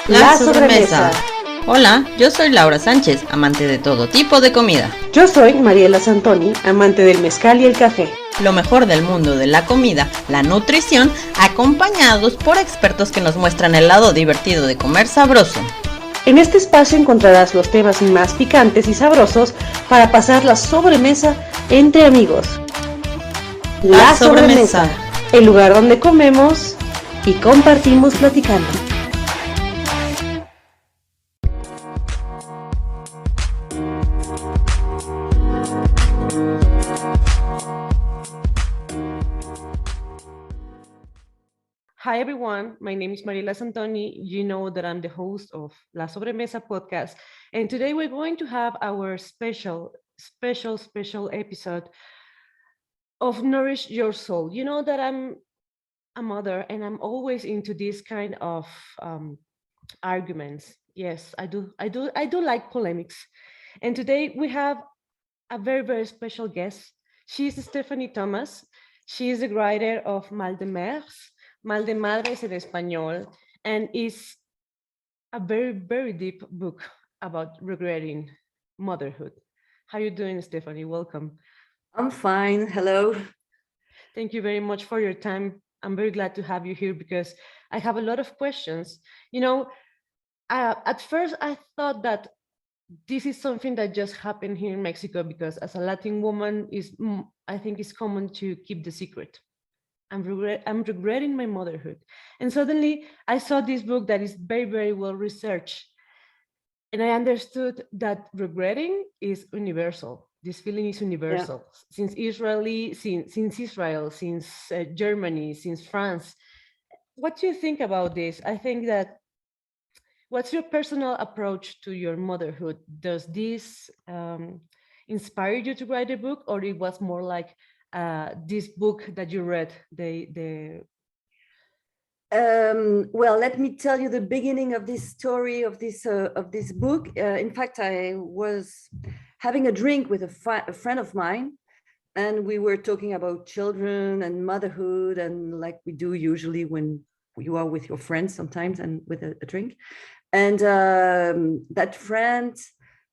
La Sobremesa. Hola, yo soy Laura Sánchez, amante de todo tipo de comida. Yo soy Mariela Santoni, amante del mezcal y el café. Lo mejor del mundo de la comida, la nutrición, acompañados por expertos que nos muestran el lado divertido de comer sabroso. En este espacio encontrarás los temas más picantes y sabrosos para pasar la sobremesa entre amigos. La Sobremesa, el lugar donde comemos y compartimos platicando. Hi everyone, my name is Mariela Santoni. You know that I'm the host of La Sobremesa Podcast, and today we're going to have our special episode of Nourish Your Soul. You know that I'm a mother and I'm always into this kind of arguments. Yes, I do like polemics. And today we have a very special guest. She's Stéphanie Thomas. She is the writer of Mal de Madres en español, and is a very deep book about regretting motherhood. How are you doing, Stéphanie? Welcome. I'm fine. Hello. Thank you very much for your time. I'm very glad to have you here because I have a lot of questions. You know, at first I thought that this is something that just happened here in Mexico because as a Latin woman, I think it's common to keep the secret. I'm regretting my motherhood. And suddenly I saw this book that is very well researched. And I understood that regretting is universal. This feeling is universal. Yeah. Since Israel, since Germany, since France. What do you think about this? I think that, what's your personal approach to your motherhood? Does this inspire you to write a book, or it was more like this book that you read? Well, let me tell you the beginning of this story of this book. In fact, I was having a drink with a friend of mine, and we were talking about children and motherhood, and like we do usually when you are with your friends sometimes and with a drink. And that friend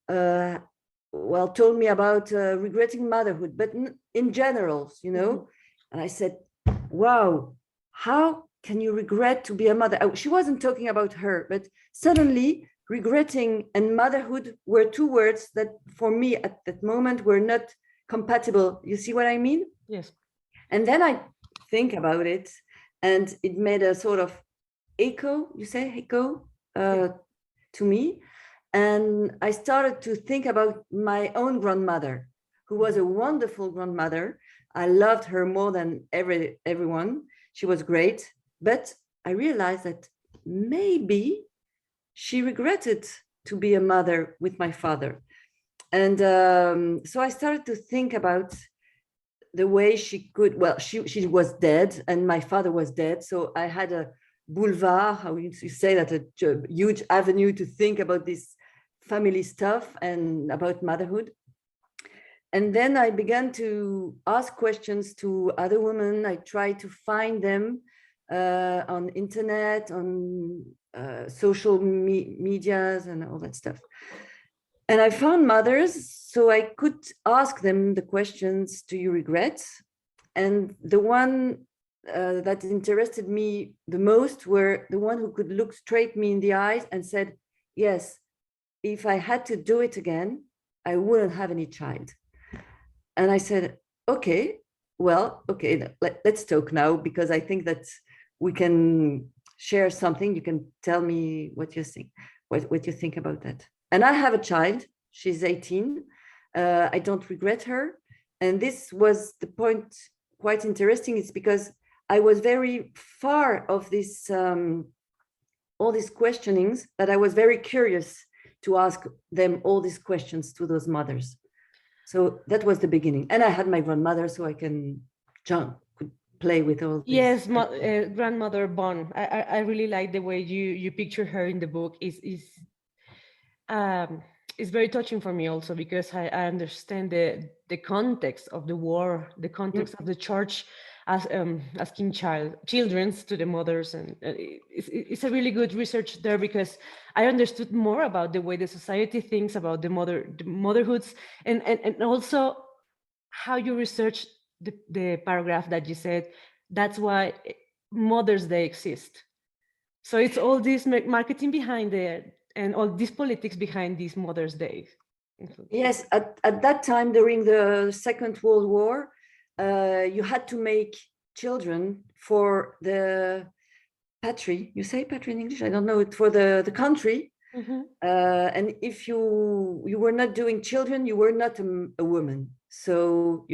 told me about regretting motherhood, but in general, you know. Mm-hmm. And I said, wow, how can you regret to be a mother? She wasn't talking about her, but suddenly regretting and motherhood were two words that for me at that moment were not compatible. You see what I mean? Yes. And then I think about it, and it made a sort of echo, to me. And I started to think about my own grandmother, who was a wonderful grandmother. I loved her more than everyone. She was great. But I realized that maybe she regretted to be a mother with my father. And so I started to think about the way she could, she was dead and my father was dead. So I had a boulevard, how you say that, a huge avenue to think about this family stuff and about motherhood. And then I began to ask questions to other women. I tried to find them on internet, on social medias and all that stuff. And I found mothers, so I could ask them the questions, do you regret? And the one that interested me the most were the one who could look straight me in the eyes and said, yes, if I had to do it again, I wouldn't have any child. And I said, okay, let's talk now, because I think that we can share something. You can tell me what you think, what you think about that. And I have a child, she's 18. I don't regret her. And this was the point, quite interesting. It's because I was very far of this, all these questionings, that I was very curious to ask them all these questions to those mothers. So that was the beginning. And I had my grandmother, so I could play with all this. Yes, grandmother bond. I really like the way you picture her in the book. It's very touching for me also, because I understand the context of the war, the context of the church asking children's to the mothers, and it's a really good research there, because I understood more about the way the society thinks about the motherhoods, and also how you research the paragraph that you said. That's why Mother's Day exists. So it's all this marketing behind it, and all this politics behind these Mother's Day. Yes, at that time during the Second World War, you had to make children for the patry. You say patry in English? I don't know. For the country. Mm-hmm. And if you were not doing children, you were not a woman. So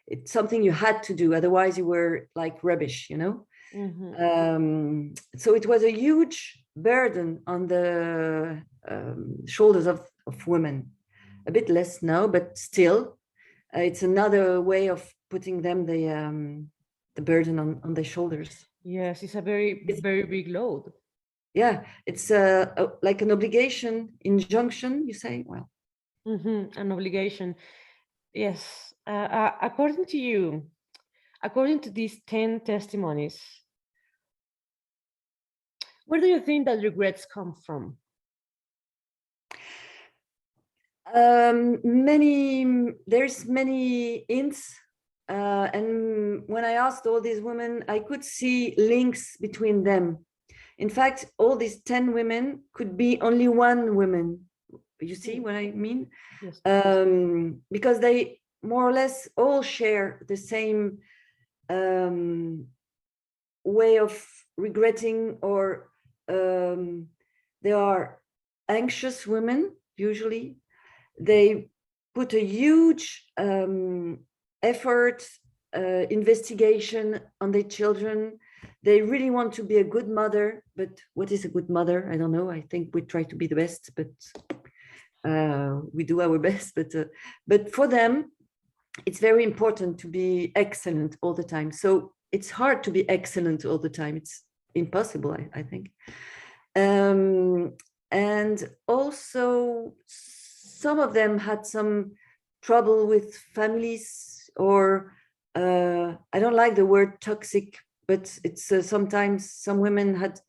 it's something you had to do. Otherwise, you were like rubbish, you know. Mm-hmm. So it was a huge burden on the shoulders of women. A bit less now, but still, it's another way of putting them the burden on their shoulders. Yes, it's a very big load. Yeah, it's like an obligation, injunction. You say, well, an obligation. Yes. According to you, according to these 10 testimonies, where do you think that regrets come from? There's many hints, and when I asked all these women, I could see links between them. In fact, all these 10 women could be only one woman. You see what I mean? Yes. Because they more or less all share the same way of regretting, or they are anxious women usually. They put a huge effort, investigation on their children. They really want to be a good mother, but what is a good mother? I don't know. I think we try to be the best, but we do our best. But for them, it's very important to be excellent all the time. So it's hard to be excellent all the time. It's impossible, I think. And also, some of them had some trouble with families, or I don't like the word toxic, but it's sometimes some women had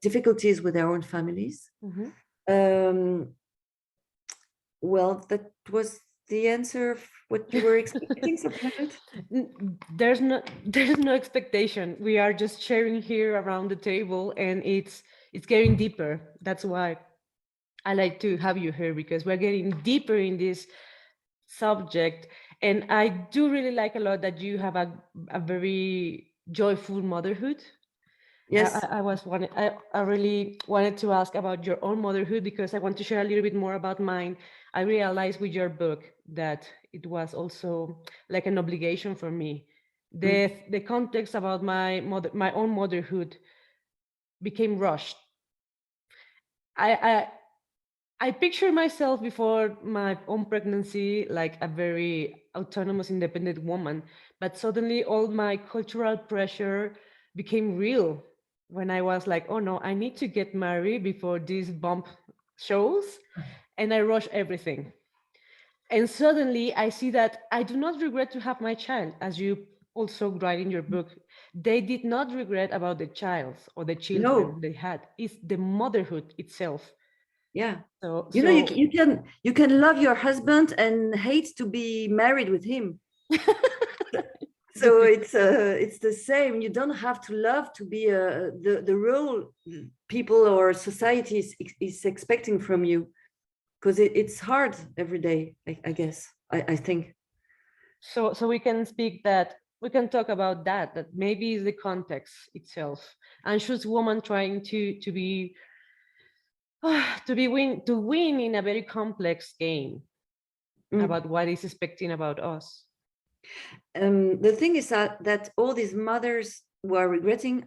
difficulties with their own families. Mm-hmm. Well, that was the answer of what you were expecting. There's no expectation. We are just sharing here around the table, and it's getting deeper. That's why I like to have you here, because we're getting deeper in this subject. And I do really like a lot that you have a very joyful motherhood. Yes. I really wanted to ask about your own motherhood, because I want to share a little bit more about mine. I realized with your book that it was also like an obligation for me. The context about my own motherhood became rushed. I picture myself before my own pregnancy like a very autonomous, independent woman, but suddenly all my cultural pressure became real when I was like, oh no, I need to get married before this bump shows, and I rush everything. And suddenly I see that I do not regret to have my child, as you also write in your book. They did not regret about the child or the children they had. It's the motherhood itself. Yeah. So you know, you can love your husband and hate to be married with him. So it's the same. You don't have to love to be the role people or society is expecting from you, because it's hard every day. I guess I think. So we can talk about that maybe is the context itself. Anxious woman trying to win in a very complex game about what is expecting about us. The thing is that all these mothers who are regretting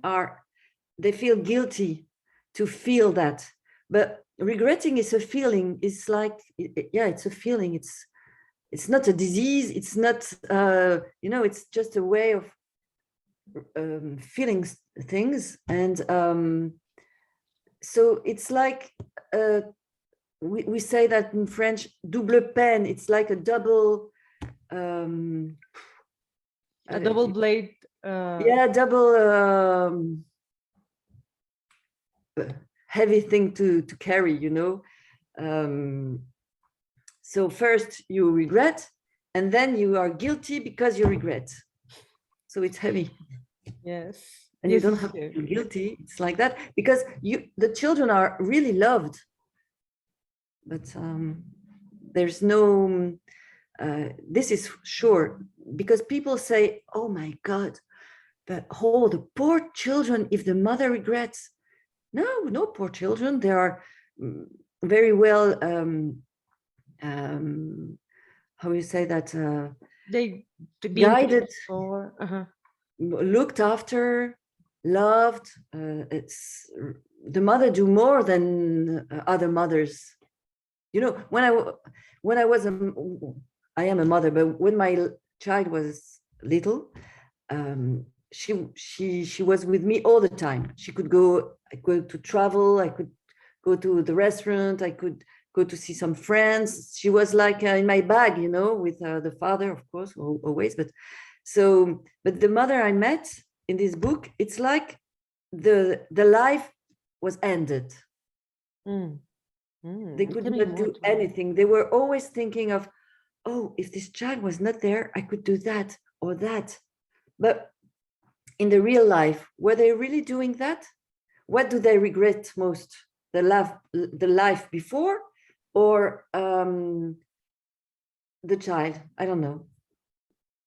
they feel guilty to feel that, but regretting is a feeling. It's like, it's a feeling. It's not a disease. It's not, it's just a way of feeling things. And so it's like, we say that in French, double peine. It's like a double, A double blade. Yeah, double heavy thing to carry, you know. So first you regret, and then you are guilty because you regret. So it's heavy. Yes. And you don't have to feel guilty. It's like that because the children are really loved, but there's no. This is sure, because people say, "Oh my God, but the poor children, if the mother regrets." No poor children. They are very well. How you say that? They guided, for, looked after, loved. It's the mother do more than other mothers. You know, when I was I am a mother, but when my child was little, she was with me all the time. She could go. I could to travel. I could go to the restaurant. I could go to see some friends. She was like in my bag, you know, with the father, of course, always. But the mother I met in this book, it's like the life was ended. They could not do anything. They were always thinking of, oh, if this child was not there, I could do that or that. But in the real life, were they really doing that? What do they regret most? The life before, or the child? I don't know.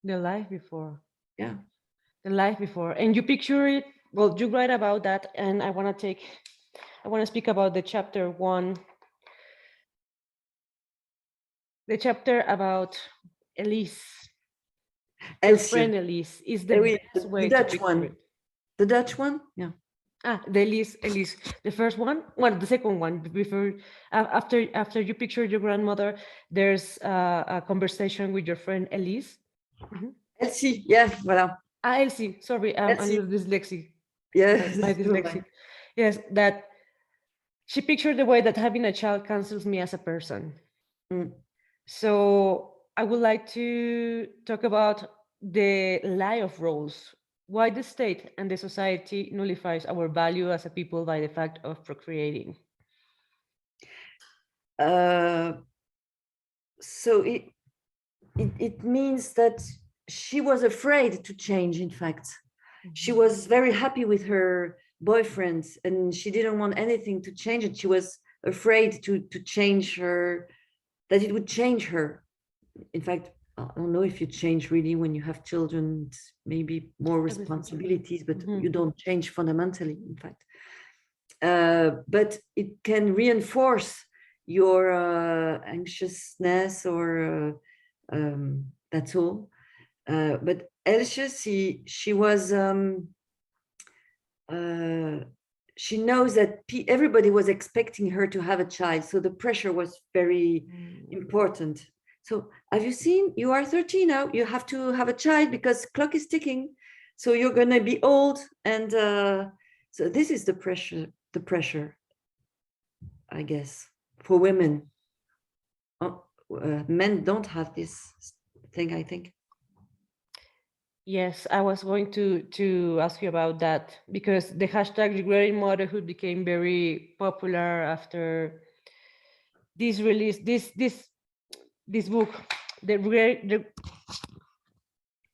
The life before. Yeah. The life before. And you picture it, well, you write about that, and I want to speak about the chapter 1. The chapter about Elise. Elsie. Friend Elise is the best way the Dutch to one. it. The Dutch one, yeah. The Elise, the first one. Well, the second one. Before, after you picture your grandmother, there's a conversation with your friend Elise. Elsie, yeah, voilà. Elsie. Sorry, I'm a little dyslexic. Yes, my dyslexic. Yes, that she pictured the way that having a child cancels me as a person. So I would like to talk about the lie of roles. Why the state and the society nullifies our value as a people by the fact of procreating. So it means that she was afraid to change. In fact, she was very happy with her boyfriend, and she didn't want anything to change it. She was afraid to change her, that it would change her. In fact, I don't know if you change really when you have children, it's maybe more responsibilities, but you don't change fundamentally, in fact. But it can reinforce your anxiousness, or that's all. But Elsie, she was, she knows that everybody was expecting her to have a child, so the pressure was very important. So have you seen, you are 13 now, you have to have a child because clock is ticking, so you're going to be old. And so this is the pressure, I guess, for women. Men don't have this thing, I think. Yes, I was going to ask you about that, because the hashtag regretting motherhood became very popular after this release, this book, the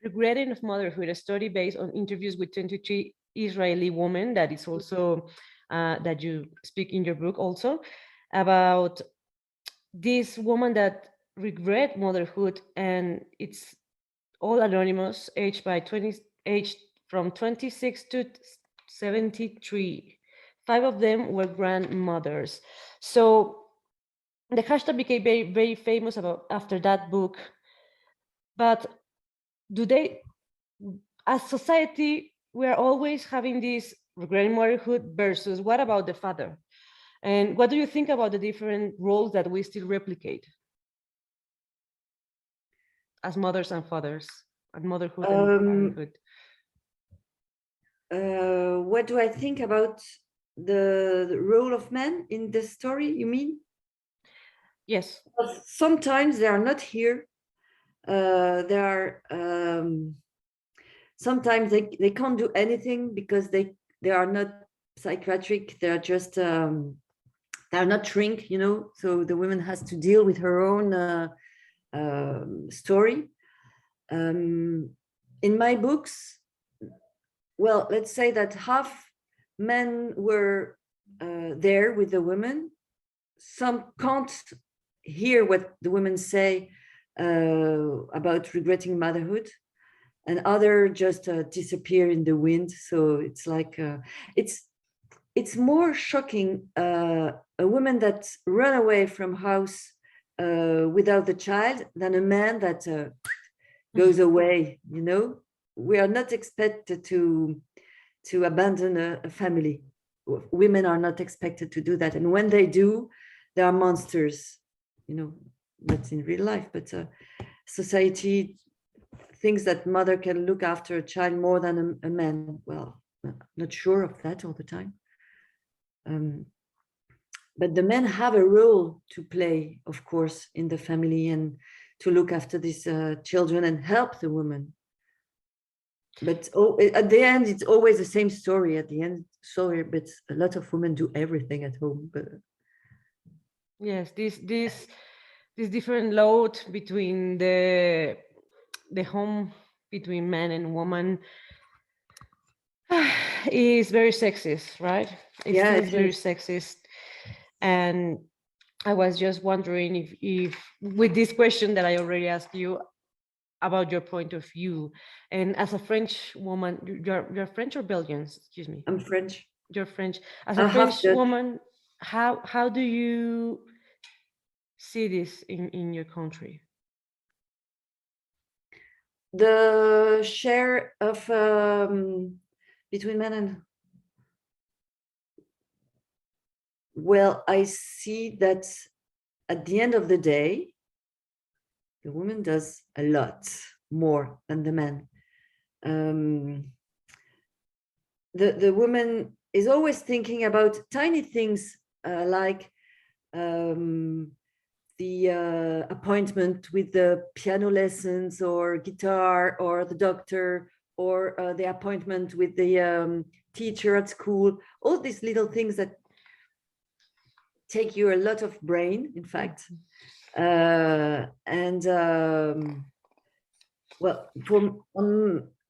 Regretting of Motherhood, a story based on interviews with 23 Israeli women, that is also that you speak in your book also, about this woman that regret motherhood, and it's all anonymous, aged from 26 to 73. 5 of them were grandmothers. So the hashtag became very, very famous after that book. But as society, we are always having this regretting motherhood versus what about the father? And what do you think about the different roles that we still replicate as mothers and fathers, and motherhood and fatherhood? What do I think about the role of men in the story, you mean? Yes. Sometimes they are not here. They are sometimes they can't do anything because they are not psychiatric. They are just they are not shrink, you know. So the woman has to deal with her own story. In my books, well, let's say that half men were there with the women. Some can't hear what the women say about regretting motherhood, and other just disappear in the wind. So it's like it's more shocking a woman that run away from house without the child than a man that goes away. You know, we are not expected to abandon a family. Women are not expected to do that, and when they do, they are monsters. You know, that's in real life, but society thinks that mother can look after a child more than a man. Well, not sure of that all the time. But the men have a role to play, of course, in the family and to look after these children and help the woman. But at the end, it's always the same story. At the end, sorry, but a lot of women do everything at home. But yes, this different load between the home between man and woman is very sexist, right? It's very sexist. And I was just wondering if with this question that I already asked you about your point of view, and as a French woman, you're French or Belgian? Excuse me. I'm French. You're French. As a French woman, how do you see this in your country? The share of between men and, well, I see that at the end of the day, the woman does a lot more than the man. The woman is always thinking about tiny things like the appointment with the piano lessons or guitar or the doctor or the appointment with the teacher at school, all these little things that take you a lot of brain, in fact. Well,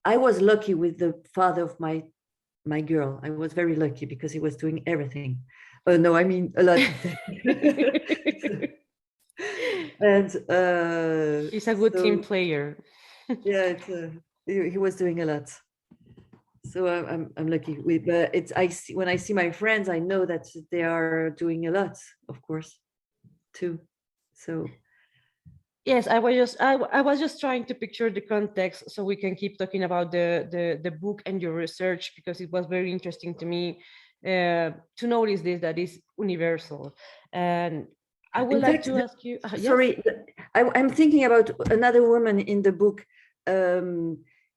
I was lucky with the father of my girl. I was very lucky because he was doing everything. Oh no, I mean a lot of things. And he's a good team player. Yeah, he was doing a lot. So I'm lucky with, but when I see my friends, I know that they are doing a lot, of course, too. So yes, I was just trying to picture the context so we can keep talking about the book and your research, because it was very interesting to me to notice this, that is universal. And I would like to ask you. Sorry, yes? I'm thinking about another woman in the book.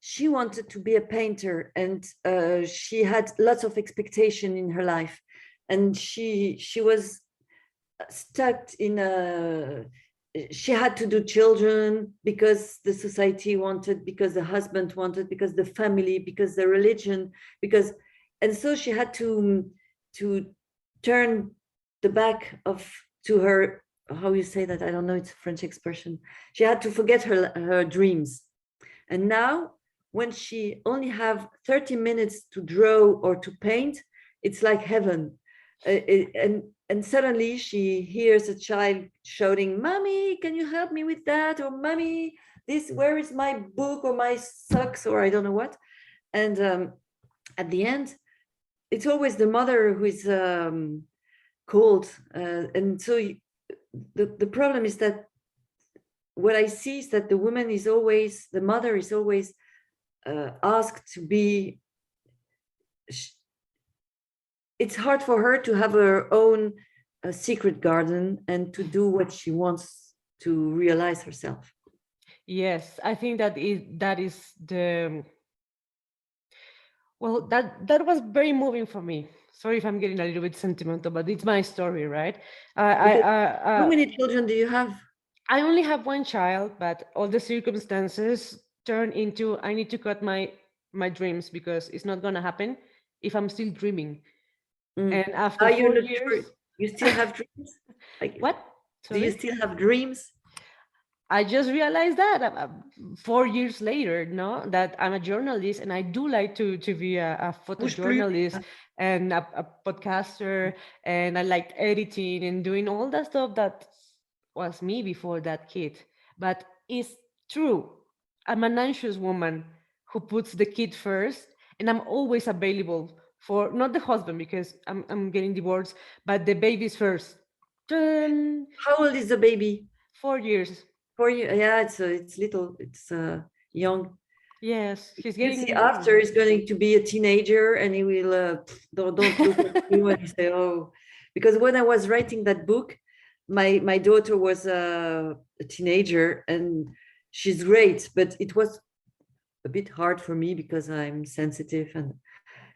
She wanted to be a painter, and she had lots of expectation in her life, and she was stuck in she had to do children because the society wanted, because the husband wanted, because the family, because the religion, and so she had to turn the back to her, how you say that? I don't know, it's a French expression. She had to forget her dreams. And now when she only have 30 minutes to draw or to paint, it's like heaven. And suddenly she hears a child shouting, "Mommy, can you help me with that?" Or "Mommy, where is my book or my socks?" Or I don't know what. And at the end, it's always the mother who is called. And so the problem is that what I see is that the mother is always asked to be. It's hard for her to have her own secret garden and to do what she wants to realize herself. Yes, I think that is the, well, that was very moving for me. Sorry if I'm getting a little bit sentimental, but it's my story, right? How many children do you have? I only have one child, but all the circumstances turn into I need to cut my my dreams because it's not gonna happen if I'm still dreaming. Mm. And after Are you 4 not sure? years, You still have dreams? Like, what? do you Sorry? still have dreams? I just realized that 4 years later, no, that I'm a journalist and I do like to be a Bouge plus. photojournalist and a podcaster, and I liked editing and doing all that stuff that was me before that kid. But it's true, I'm an anxious woman who puts the kid first, and I'm always available for not the husband because I'm getting divorced, but the babies first. How old is the baby? 4 years. For you? Yeah, it's little. It's young. Yes, he's You getting see, after he's going to be a teenager, and he will don't look at you and say, "Oh," because when I was writing that book, my daughter was a teenager, and she's great, but it was a bit hard for me because I'm sensitive, and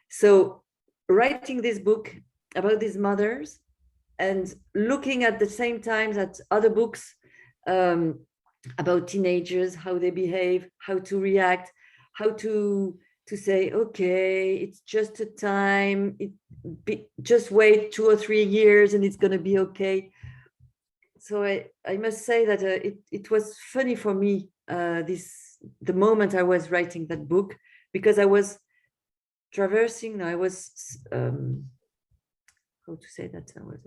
so writing this book about these mothers and looking at the same time at other books about teenagers, how they behave, how to react, how to say, okay, it's just a time, just wait 2 or 3 years and it's going to be okay. So I must say that it was funny for me, the moment I was writing that book, because I was traversing, I was, how to say that? I was...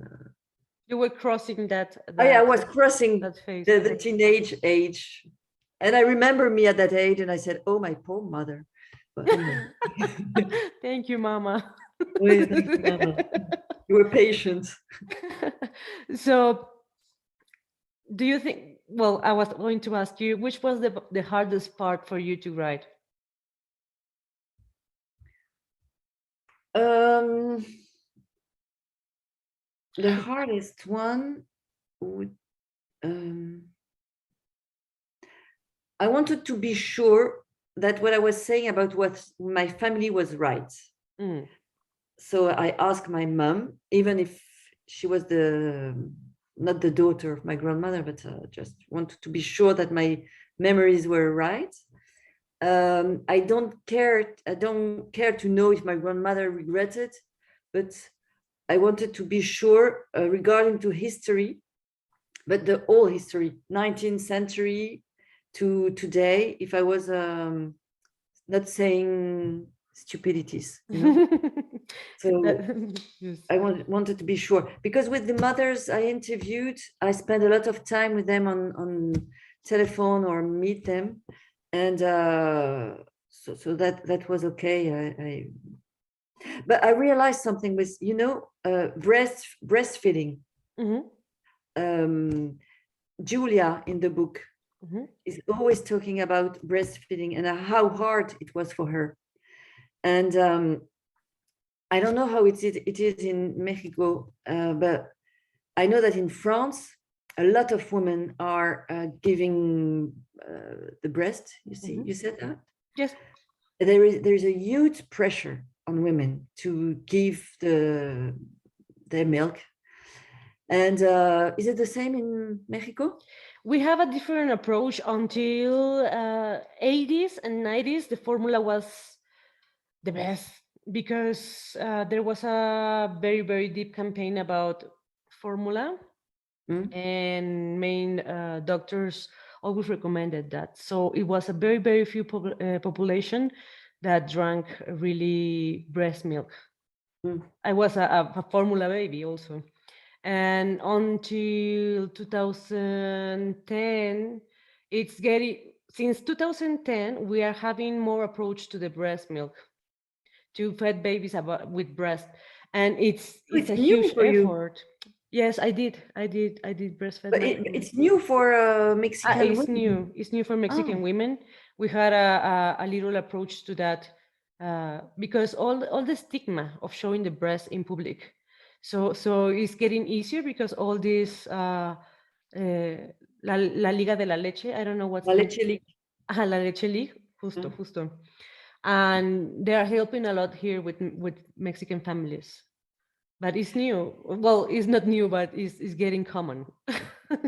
you were crossing that. I was crossing that phase. the teenage age. And I remember me at that age and I said, oh, my poor mother. But anyway. Thank you, Mama. Thank you, Mama. You were patient. So do you think, well, I was going to ask you, which was the hardest part for you to write? The hardest one would, I wanted to be sure that what I was saying about what my family was right. Mm. So I asked my mom, even if she was not the daughter of my grandmother, but just wanted to be sure that my memories were right. I don't care to know if my grandmother regretted, but I wanted to be sure regarding to history, but the whole history, 19th century to today, if I was not saying stupidities, you know. So yes. I wanted to be sure, because with the mothers I interviewed, I spent a lot of time with them on telephone or meet them, and so that was okay. But I realized something with, you know, breastfeeding. Mm-hmm. Julia in the book Mm-hmm. is always talking about breastfeeding and how hard it was for her. And I don't know how it is in Mexico, but I know that in France, a lot of women are giving the breast. You see, Mm-hmm. you said that? Yes. There is a huge pressure on women to give their milk. And is it the same in Mexico? We have a different approach. Until 80s and 90s, the formula was the best because there was a very, very deep campaign about formula, and main doctors always recommended that. So it was a very, very few population that drank really breast milk. I was a formula baby also. And until 2010, since 2010, we are having more approach to the breast milk, to fed babies with breast. And it's a huge effort. Yes, I did breastfeed. But it's new for Mexican women. It's new for Mexican women. We had a little approach to that because all the stigma of showing the breast in public. So it's getting easier because all this La Liga de la Leche, I don't know what's La Leche League. La Leche League, justo. And they are helping a lot here with Mexican families. But it's new. Well, it's not new, but it's getting common.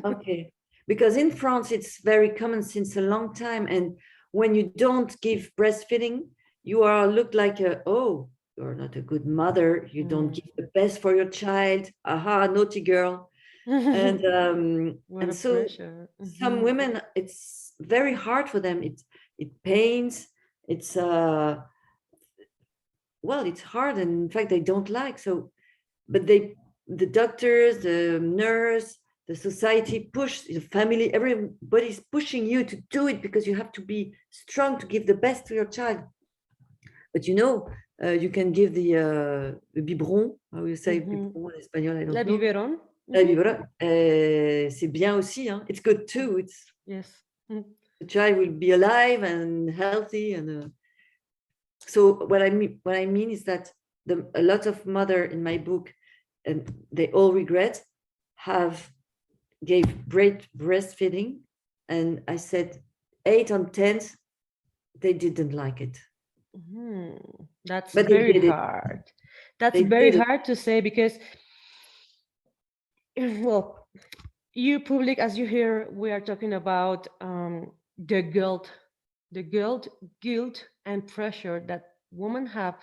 Okay, because in France it's very common since a long time, and when you don't give breastfeeding, you are looked like you're not a good mother. You don't give the best for your child. Aha, naughty girl. What And a so pressure. some women, it's very hard for them. It pains. It's it's hard, and in fact they don't like. So, but the doctors, the nurse, the society push, the family, everybody's pushing you to do it because you have to be strong to give the best to your child. But you can give the biberon. How you say biberon en espagnol? I don't La know. biberon. La biberon. C'est bien aussi. Hein? It's good too. It's Yes. the child will be alive and healthy. And so what I mean is that a lot of mother in my book, and they all regret, gave great breastfeeding, and I said 8 on 10 they didn't like it. That's But very hard. That's very hard to say because, well, you public, as you hear, we are talking about the guilt and pressure that women have,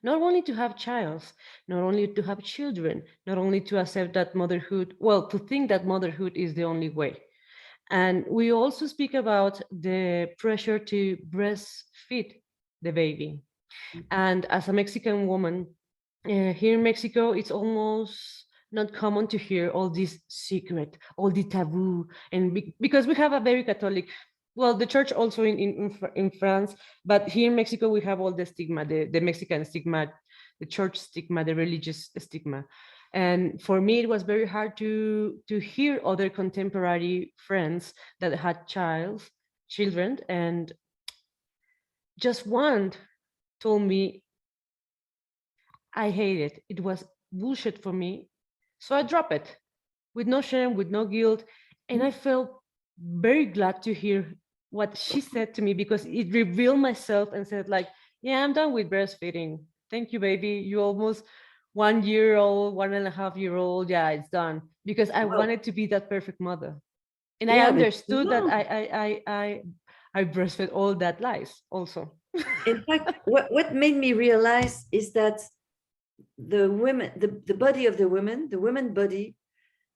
not only to have child, not only to have children, not only to accept that motherhood, to think that motherhood is the only way. And we also speak about the pressure to breastfeed the baby. And as a Mexican woman, here in Mexico, it's almost not common to hear all this secret, all the taboo, and because we have a very Catholic, the church also in France, but here in Mexico we have all the stigma, the Mexican stigma, the church stigma, the religious stigma. And for me, it was very hard to hear other contemporary friends that had children, and just one told me, I hate it. It was bullshit for me. So I dropped it with no shame, with no guilt. And I felt very glad to hear what she said to me, because it revealed myself and said, like, yeah, I'm done with breastfeeding. Thank you, baby. You almost 1 year old, 1.5 year old. Yeah, it's done. Because I wanted to be that perfect mother. And I understood that I breastfed all that lies also. In fact, what made me realize is that the women, the body of the woman body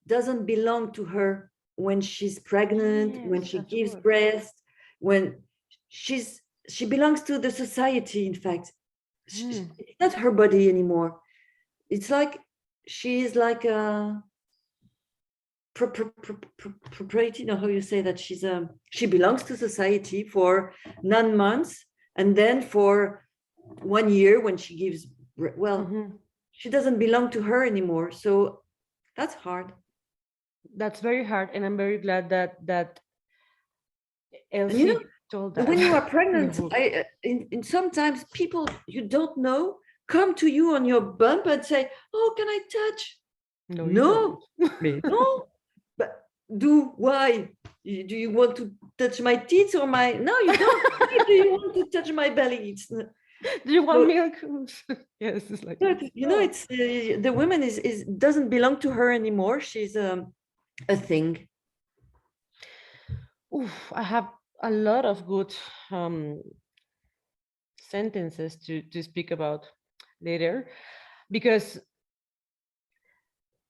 doesn't belong to her when she's pregnant, when she gives breast, when she belongs to the society. In fact, it's not her body anymore. It's like she is like a property. You know how you say that she belongs to society for 9 months, and then for 1 year when she gives she doesn't belong to her anymore. So that's hard. That's very hard, and I'm very glad that Elsie told that. When you are pregnant, in sometimes people you don't know come to you on your bump and say, "Oh, can I touch?" No. But why? Do you want to touch my teeth or my? No, you don't. Why do you want to touch my belly? Do you want milk? Yes, it's like it's the woman is doesn't belong to her anymore. She's a thing. I have a lot of good sentences to speak about later, because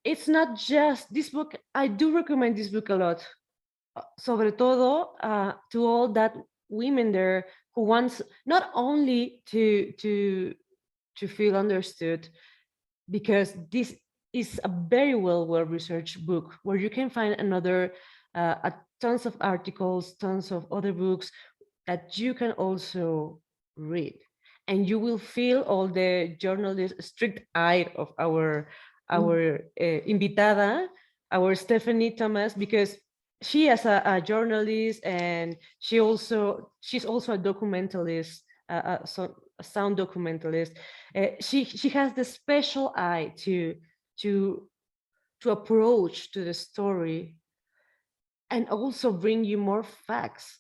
it's not just this book. I do recommend this book a lot, sobre todo to all that women there who wants not only to feel understood, because this is a very well researched book where you can find another tons of articles, tons of other books that you can also read, and you will feel all the journalist strict eye of our invitada, our Stéphanie Thomas, because she is a journalist, and she's also a documentalist, a sound documentalist. She has the special eye to approach to the story and also bring you more facts.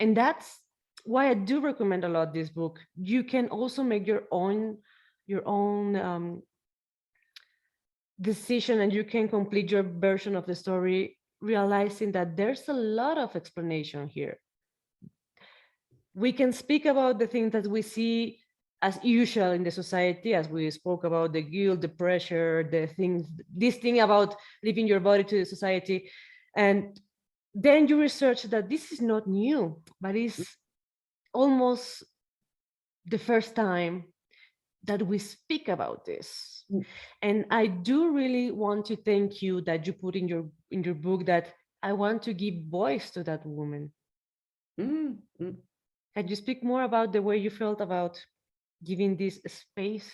And that's why I do recommend a lot this book. You can also make your own decision, and you can complete your version of the story, realizing that there's a lot of explanation here. we can speak about the things that we see as usual in the society, as we spoke about the guilt, the pressure, the things, this thing about leaving your body to the society. And then you research that this is not new, but it's almost the first time that we speak about this. And I do really want to thank you that you put in your book that I want to give voice to that woman. Mm-hmm. Can you speak more about the way you felt about giving this space?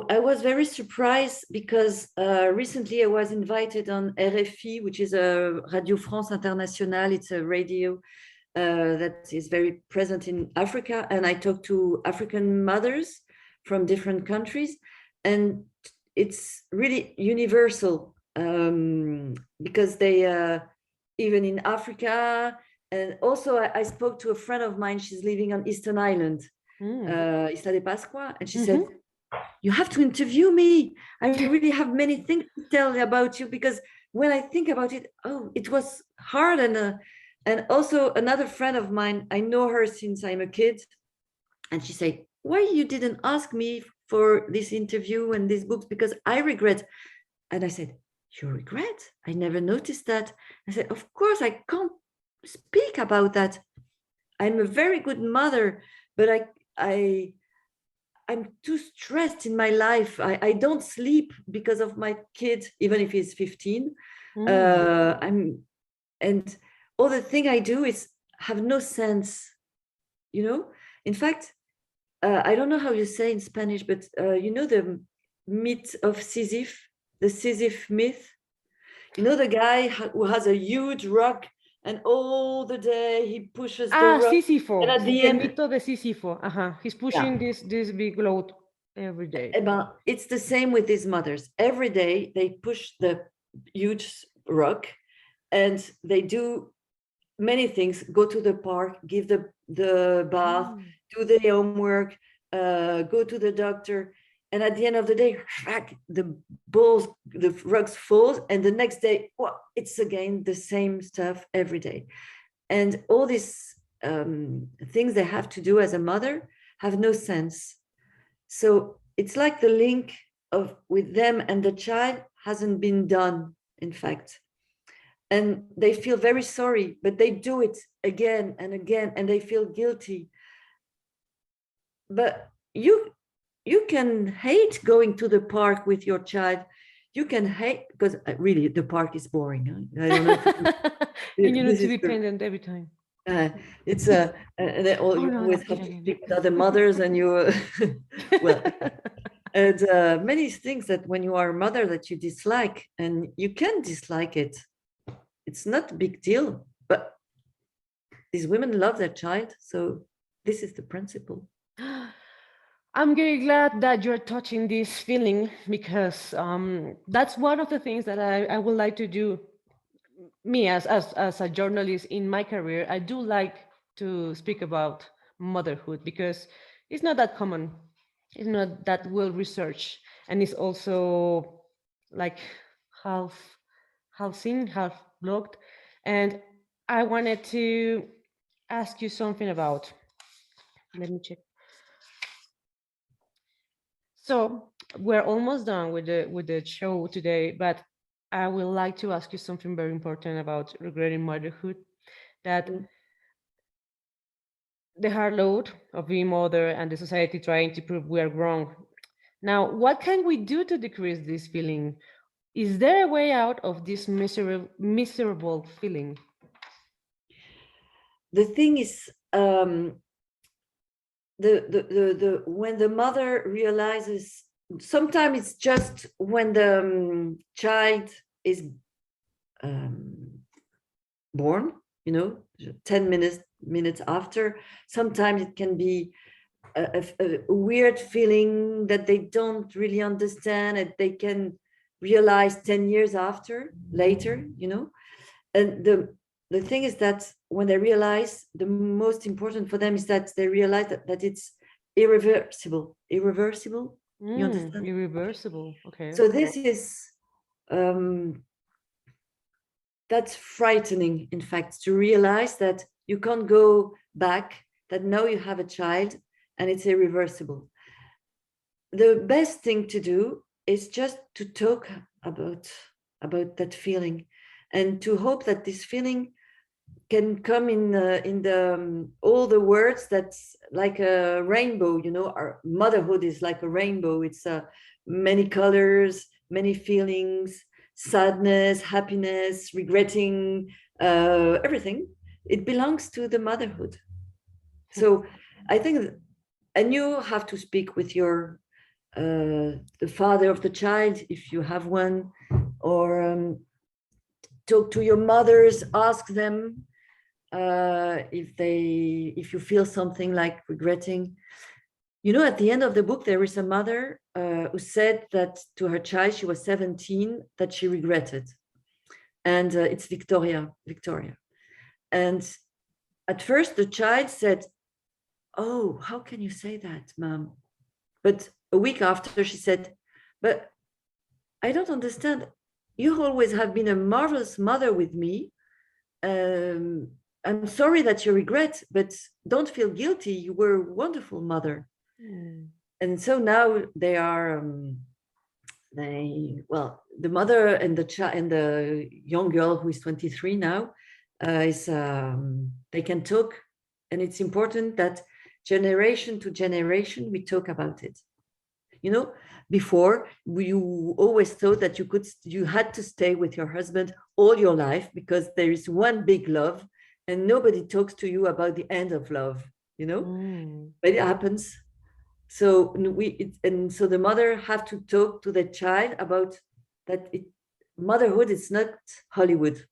I was very surprised because recently I was invited on RFI, which is a Radio France Internationale. It's a radio that is very present in Africa. And I talked to African mothers from different countries. And it's really universal because they, even in Africa, and also I spoke to a friend of mine, she's living on Eastern Island, Isla de Pascua, and she said, you have to interview me. I really have many things to tell about you, because when I think about it, it was hard. And also another friend of mine, I know her since I'm a kid, and she said, why you didn't ask me for this interview and these books, because I regret. And I said, you regret? I never noticed that. I said, of course, I can't speak about that. I'm a very good mother, but I'm too stressed in my life. I don't sleep because of my kid, even if he's 15. And all the thing I do is have no sense, In fact, I don't know how you say in Spanish, but the myth of Sisyphe, the Sisyphe myth. The guy who has a huge rock, and all the day he pushes the rock. Sísifo. And at the end, mito de Sísifo. He's pushing this big load every day. It's the same with these mothers. Every day they push the huge rock, and they do many things. Go to the park, give the bath, do the homework, go to the doctor. And at the end of the day, the rugs falls, and the next day, it's again the same stuff every day. And all these things they have to do as a mother have no sense. So it's like the link with them and the child hasn't been done, in fact. And they feel very sorry, but they do it again and again, and they feel guilty. But you can hate going to the park with your child. You can hate, because really the park is boring. I don't know. And you need to be dependent every time. It's and they always have to speak with other mothers, and you and many things that when you are a mother that you dislike, and you can dislike it. It's not a big deal, but these women love their child, so this is the principle. I'm very glad that you're touching this feeling, because that's one of the things that I would like to do. Me as a journalist in my career, I do like to speak about motherhood, because it's not that common. It's not that well researched, and it's also like half seen, half blocked. And I wanted to ask you something about. Let me check. So we're almost done with the show today, but I would like to ask you something very important about regretting motherhood, that the hard load of being mother and the society trying to prove we are wrong. Now, what can we do to decrease this feeling? Is there a way out of this miserable feeling? The thing is, the when the mother realizes, sometimes it's just when the child is born, 10 minutes after. Sometimes it can be a weird feeling that they don't really understand, and they can realize 10 years later. And the thing is that when they realize, the most important for them is that they realize that it's irreversible. You understand? Irreversible. Okay. So this is that's frightening, in fact, to realize that you can't go back, that now you have a child and it's irreversible. The best thing to do is just to talk about that feeling, and to hope that this feeling can come in all the words that's like a rainbow. You know, our motherhood is like a rainbow. It's many colors, many feelings, sadness, happiness, regretting, everything. It belongs to the motherhood. So I think, and you have to speak with your the father of the child, if you have one, or talk to your mothers, ask them if you feel something like regretting. You know, at the end of the book, there is a mother who said that to her child, she was 17, that she regretted. And it's Victoria. And at first the child said, "Oh, how can you say that, Mom?" But a week after, she said, "But I don't understand. You always have been a marvelous mother with me. I'm sorry that you regret, but don't feel guilty. You were a wonderful mother." And so now they are, the mother and the child and the young girl who is 23 now, they can talk. And it's important that generation to generation, we talk about it. You know, before you always thought that you had to stay with your husband all your life because there is one big love and nobody talks to you about the end of love, you know, but it happens. So so the mother have to talk to the child about that. Motherhood is not Hollywood.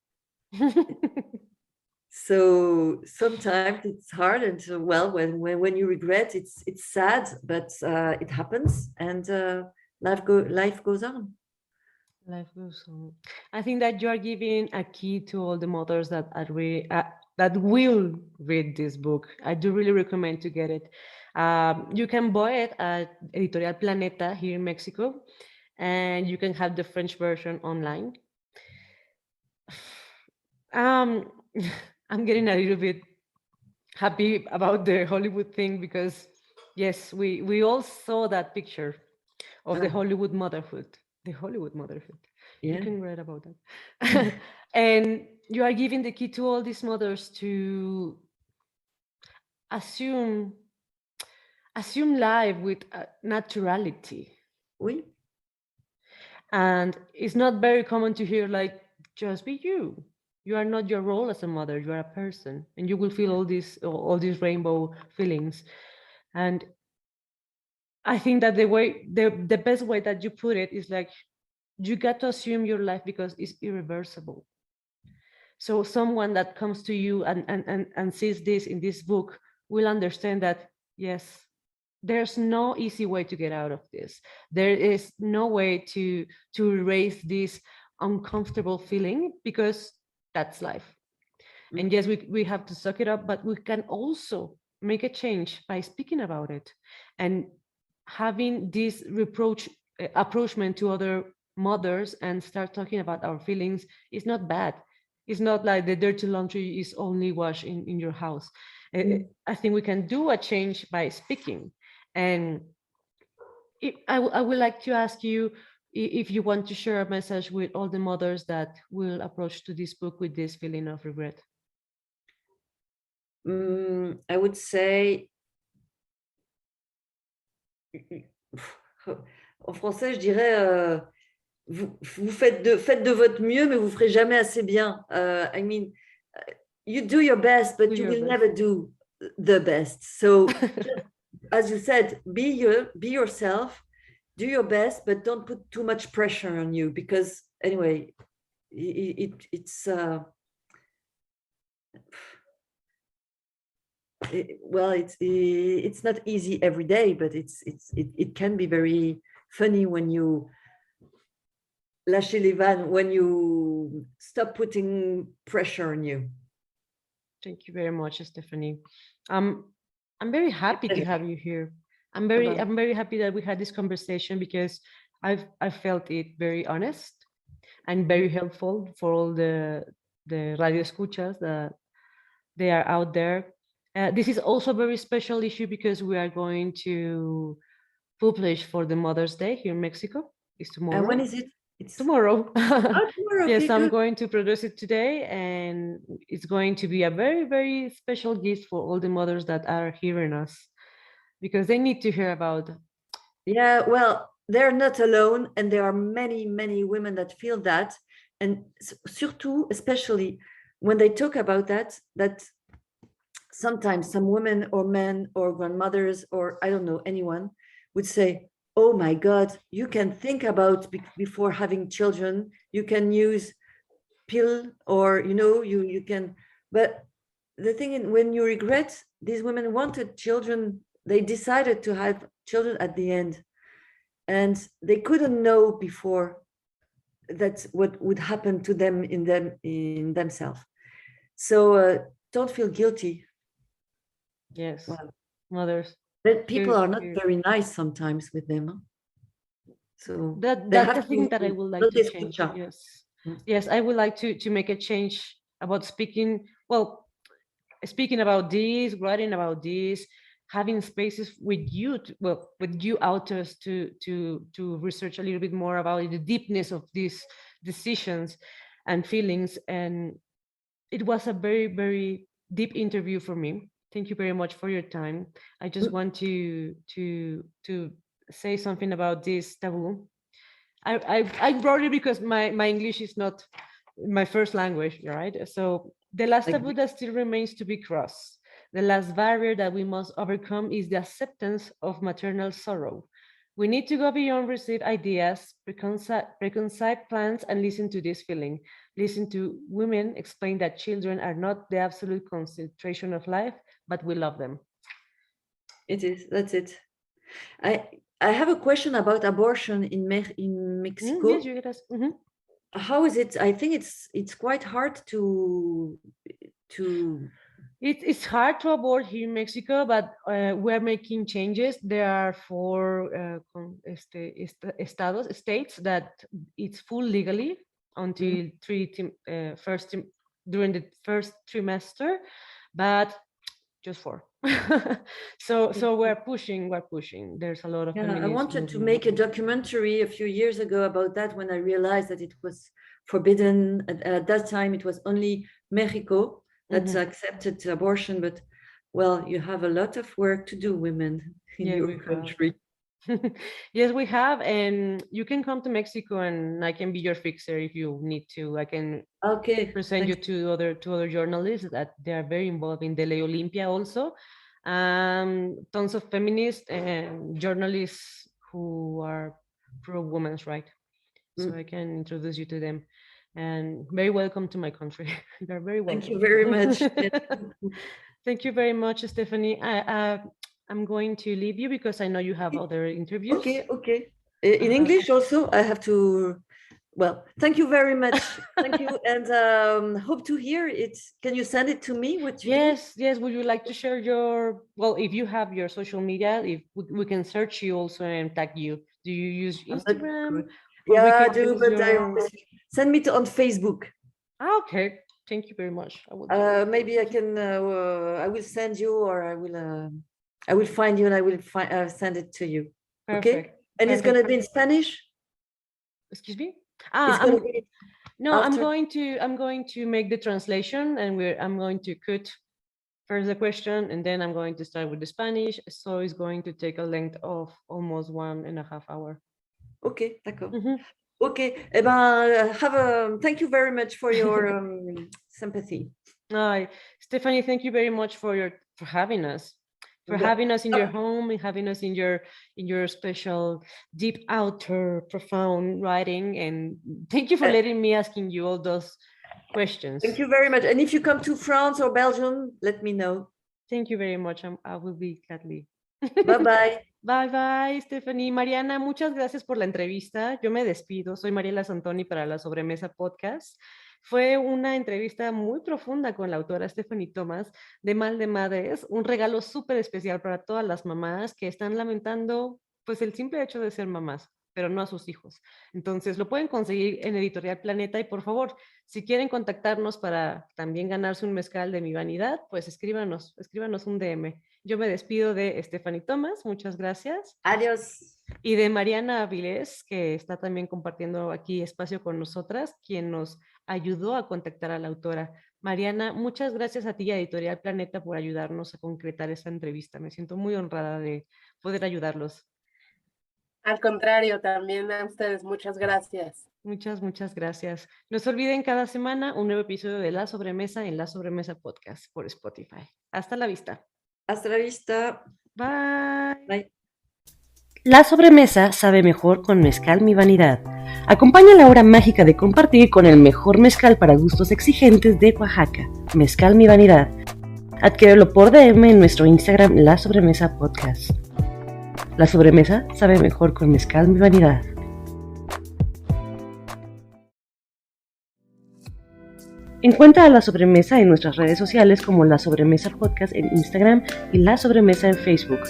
So sometimes it's hard, and when you regret, it's sad, but it happens, and life goes on. Life goes on. I think that you are giving a key to all the mothers that that will read this book. I do really recommend to get it. You can buy it at Editorial Planeta here in Mexico, and you can have the French version online. I'm getting a little bit happy about the Hollywood thing because, yes, we all saw that picture of the Hollywood motherhood. The Hollywood motherhood. Yeah. You can write about that. And you are giving the key to all these mothers to assume life with naturality. Oui. And it's not very common to hear like, just be you. You are not your role as a mother. You are a person, and you will feel all these rainbow feelings. And I think that the best way that you put it is like, you got to assume your life because it's irreversible. So someone that comes to you and sees this in this book will understand that, yes, there's no easy way to get out of this. There is no way to erase this uncomfortable feeling because that's life. And yes, we have to suck it up, but we can also make a change by speaking about it and having this approachment to other mothers and start talking about our feelings is not bad. It's not like the dirty laundry is only washed in your house. I think we can do a change by speaking. And I would like to ask you if you want to share a message with all the mothers that will approach to this book with this feeling of regret. I would say, en français, je dirais, vous faites de votre mieux, mais vous ferez jamais assez bien. I mean, you do your best, but you will never do the best. So, as you said, be yourself, do your best, but don't put too much pressure on you, because anyway, it's not easy every day, but it can be very funny when you lâcher les vannes, when you stop putting pressure on you. Thank you very much, Stéphanie. I'm very happy to have you here. I'm very happy that we had this conversation because I felt it very honest and very helpful for all the radio escuchas that they are out there. This is also a very special issue because we are going to publish for the Mother's Day here in Mexico. It's tomorrow. And when is it? It's tomorrow. tomorrow. Yes, Okay, I'm good. going to produce it today, and it's going to be a very, very special gift for all the mothers that are hearing us, because they need to hear about. Yeah, well, they're not alone, and there are many, many women that feel that, and surtout, especially when they talk about that sometimes some women or men or grandmothers or I don't know, anyone would say, oh my God, you can think about before having children, you can use pill, or you can, but the thing is, when you regret, these women wanted children, they decided to have children at the end, and they couldn't know before that's what would happen to them in themselves. So don't feel guilty. Yes, Well, mothers. but people Here- are not here. very nice sometimes with them. Huh? So That's they the have thing to that I would like not to change. escuchar. Yes, Mm. yes, I would like to make a change about speaking. Well, speaking about this, writing about this, having spaces with you, with you authors to research a little bit more about the deepness of these decisions and feelings. And it was a very, very deep interview for me. Thank you very much for your time. I just want to say something about this taboo. I wrote it because my English is not my first language, right? So the last Like- taboo that still remains to be crossed, the last barrier that we must overcome, is the acceptance of maternal sorrow. We need to go beyond received ideas, preconceived plans, and listen to this feeling. Listen to women explain that children are not the absolute concentration of life, but we love them. It is. That's it. I have a question about abortion in Mexico. Yes, you get us. Mhm. How is it? I think it's quite hard to It's hard to abort here in Mexico, but we're making changes. There are 4 states that it's full legally until during the first trimester, but just 4. So we're pushing. There's a lot of Yeah, I feminist wanted to movement. make a documentary a few years ago about that when I realized that it was forbidden. At that time, it was only Mexico that Mhm. accepted abortion. But, well, you have a lot of work to do, women, in Yes, your we have. country. Yes, we have, and you can come to Mexico, and I can be your fixer if you need to. I can Okay. present you thanks. to other journalists that they are very involved in the Ley Olympia also. Tons of feminists and journalists who are pro women's rights. So I can introduce you to them. And very welcome to my country. You're very welcome. Thank you very much. Thank you very much, Stéphanie. I'm going to leave you because I know you have other interviews. Okay. In English also, I have to. Well, thank you very much. Thank you, and hope to hear it. Can you send it to me? What you did? Yes. Would you like to share your? Well, if you have your social media, if we can search you also and tag you. Do you use Instagram? Or we Yeah, I can do, use but I your- always send me on Facebook. Okay. Thank you very much. I will. Maybe I can. I will send you, or I will find you, and I will send it to you. Okay. Perfect. And it's gonna be in Spanish. Excuse me. It's gonna be. No, I'm after- going to make the translation, and I'm going to cut first the question, and then I'm going to start with the Spanish. So it's going to take a length of almost 1.5 hours. Okay, d'accord. Mhm. Okay. Eh ben, thank you very much for your sympathy. Hi, Stephanie, thank you very much for having us. For Yeah. having us in your home and having us in your special deep outer profound writing, and thank you for letting me asking you all those questions. Thank you very much. And if you come to France or Belgium, let me know. Thank you very much. I will be gladly. Bye bye. Bye bye, Stephanie. Mariana, muchas gracias por la entrevista. Yo me despido. Soy Mariela Santoni para la Sobremesa Podcast. Fue una entrevista muy profunda con la autora Stéphanie Thomas de Mal de Madres, un regalo súper especial para todas las mamás que están lamentando pues el simple hecho de ser mamás. pero no a sus hijos. Entonces lo pueden conseguir en Editorial Planeta y por favor, si quieren contactarnos para también ganarse un mezcal de mi vanidad, pues escríbanos un DM. Yo me despido de Stéphanie Thomas, muchas gracias. Adiós. Y de Mariana Avilés, que está también compartiendo aquí espacio con nosotras, quien nos ayudó a contactar a la autora. Mariana, muchas gracias a ti y a Editorial Planeta por ayudarnos a concretar esta entrevista. Me siento muy honrada de poder ayudarlos. Al contrario, también a ustedes, muchas gracias. Muchas gracias. No se olviden cada semana un nuevo episodio de La Sobremesa en La Sobremesa Podcast por Spotify. Hasta la vista. Hasta la vista. Bye. Bye. La sobremesa sabe mejor con mezcal mi vanidad. Acompaña la hora mágica de compartir con el mejor mezcal para gustos exigentes de Oaxaca, Mezcal mi vanidad. Adquiérelo por DM en nuestro Instagram La Sobremesa Podcast. La sobremesa sabe mejor con mezcal mi vanidad. Encuentra a La Sobremesa en nuestras redes sociales como La Sobremesa Podcast en Instagram y La Sobremesa en Facebook.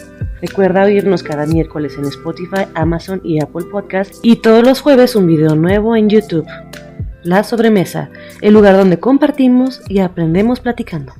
Recuerda oírnos cada miércoles en Spotify, Amazon y Apple Podcast y todos los jueves un video nuevo en YouTube. La Sobremesa, el lugar donde compartimos y aprendemos platicando.